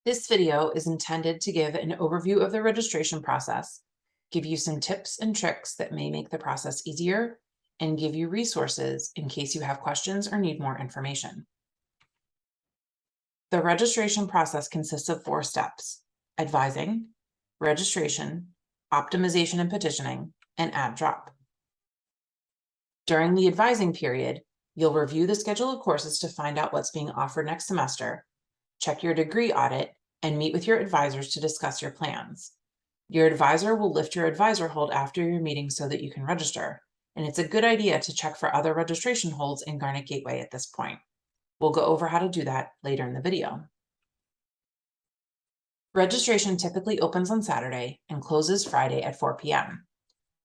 This video is intended to give an overview of the registration process, give you some tips and tricks that may make the process easier, and give you resources in case you have questions or need more information. The registration process consists of 4 steps: advising, registration, optimization and petitioning, and add/drop. During the advising period, you'll review the schedule of courses to find out what's being offered next semester, check your degree audit, and meet with your advisors to discuss your plans. Your advisor will lift your advisor hold after your meeting so that you can register, and it's a good idea to check for other registration holds in Garnet Gateway at this point. We'll go over how to do that later in the video. Registration typically opens on Saturday and closes Friday at 4 p.m.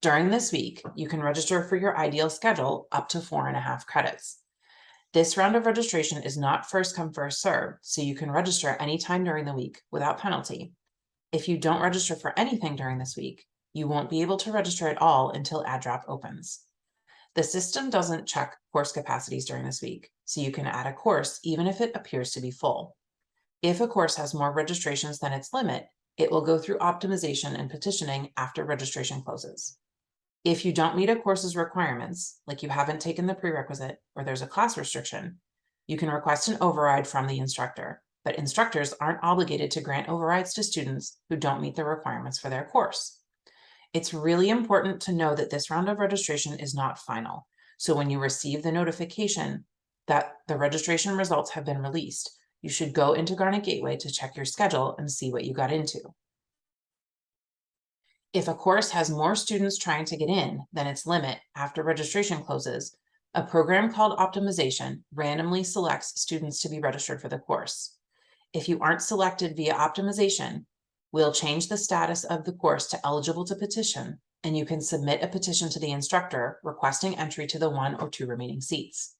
During this week, you can register for your ideal schedule up to 4.5 credits. This round of registration is not first come, first served, so you can register anytime during the week without penalty. If you don't register for anything during this week, you won't be able to register at all until add/drop opens. The system doesn't check course capacities during this week, so you can add a course even if it appears to be full. If a course has more registrations than its limit, it will go through optimization and petitioning after registration closes. If you don't meet a course's requirements, like you haven't taken the prerequisite or there's a class restriction, you can request an override from the instructor, but instructors aren't obligated to grant overrides to students who don't meet the requirements for their course. It's really important to know that this round of registration is not final. So when you receive the notification that the registration results have been released, you should go into Garnet Gateway to check your schedule and see what you got into. If a course has more students trying to get in than its limit after registration closes, a program called Optimization randomly selects students to be registered for the course. If you aren't selected via Optimization, we'll change the status of the course to eligible to petition, and you can submit a petition to the instructor requesting entry to the 1 or 2 remaining seats.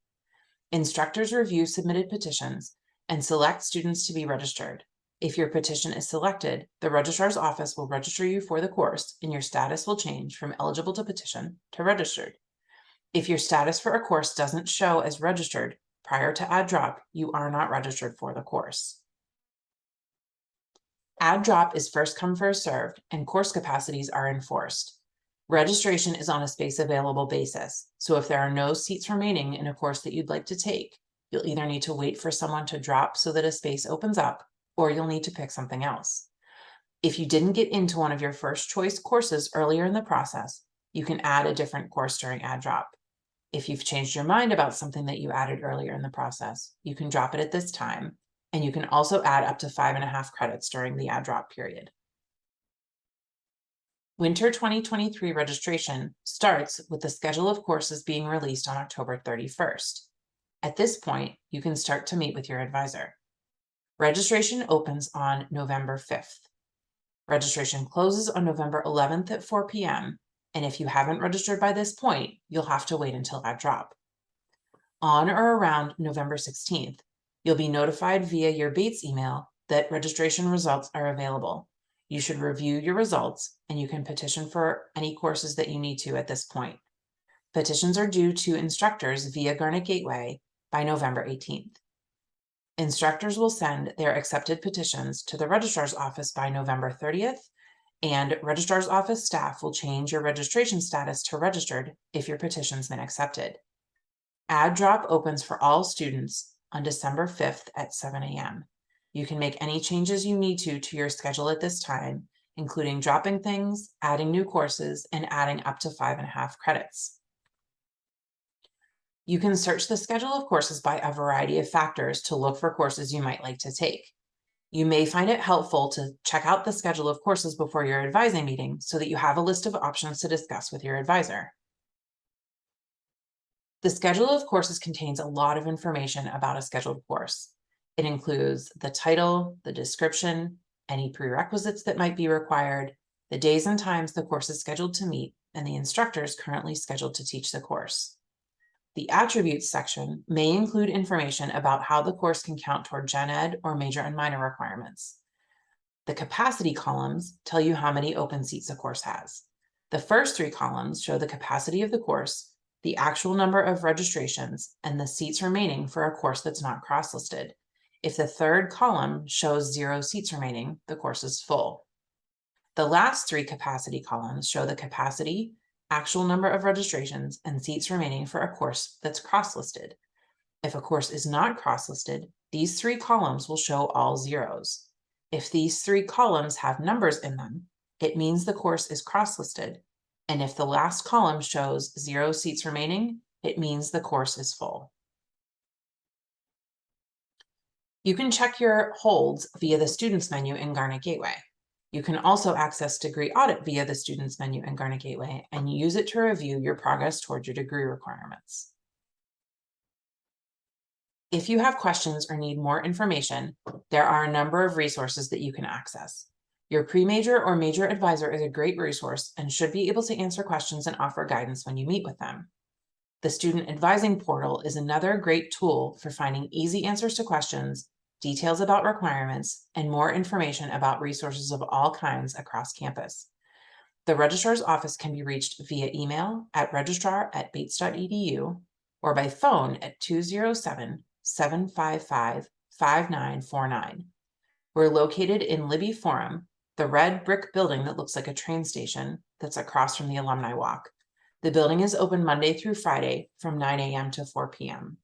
Instructors review submitted petitions and select students to be registered. If your petition is selected, the registrar's office will register you for the course and your status will change from eligible to petition to registered. If your status for a course doesn't show as registered prior to add/drop, you are not registered for the course. Add/drop is first come, first served, and course capacities are enforced. Registration is on a space available basis, so if there are no seats remaining in a course that you'd like to take, you'll either need to wait for someone to drop so that a space opens up, or you'll need to pick something else. If you didn't get into one of your first choice courses earlier in the process, you can add a different course during add/drop. If you've changed your mind about something that you added earlier in the process, you can drop it at this time, and you can also add up to 5.5 credits during the add/drop period. Winter 2023 registration starts with the schedule of courses being released on October 31st. At this point, you can start to meet with your advisor. Registration opens on November 5th. Registration closes on November 11th at 4 p.m. And if you haven't registered by this point, you'll have to wait until add/drop. On or around November 16th, you'll be notified via your Bates email that registration results are available. You should review your results and you can petition for any courses that you need to at this point. Petitions are due to instructors via Garnet Gateway by November 18th. Instructors will send their accepted petitions to the registrar's office by November 30th, and registrar's office staff will change your registration status to registered if your petition's been accepted. Add/drop opens for all students on December 5th at 7 a.m. You can make any changes you need to your schedule at this time, including dropping things, adding new courses, and adding up to 5.5 credits. You can search the schedule of courses by a variety of factors to look for courses you might like to take. You may find it helpful to check out the schedule of courses before your advising meeting so that you have a list of options to discuss with your advisor. The schedule of courses contains a lot of information about a scheduled course. It includes the title, the description, any prerequisites that might be required, the days and times the course is scheduled to meet, and the instructors currently scheduled to teach the course. The attributes section may include information about how the course can count toward Gen Ed or major and minor requirements. The capacity columns tell you how many open seats a course has. The first 3 columns show the capacity of the course, the actual number of registrations, and the seats remaining for a course that's not cross-listed. If the third column shows 0 seats remaining, the course is full. The last 3 capacity columns show the capacity, actual number of registrations, and seats remaining for a course that's cross-listed. If a course is not cross-listed, these 3 columns will show all zeros. If these 3 columns have numbers in them, it means the course is cross-listed. And if the last column shows 0 seats remaining, it means the course is full. You can check your holds via the Students menu in Garnet Gateway. You can also access Degree Audit via the Students menu in Garnet Gateway and use it to review your progress toward your degree requirements. If you have questions or need more information, there are a number of resources that you can access. Your pre-major or major advisor is a great resource and should be able to answer questions and offer guidance when you meet with them. The Student Advising Portal is another great tool for finding easy answers to questions, details about requirements, and more information about resources of all kinds across campus. The registrar's office can be reached via email at registrar@bates.edu or by phone at 207-755-5949. We're located in Libby Forum, the red brick building that looks like a train station that's across from the Alumni Walk. The building is open Monday through Friday from 9 a.m. to 4 p.m.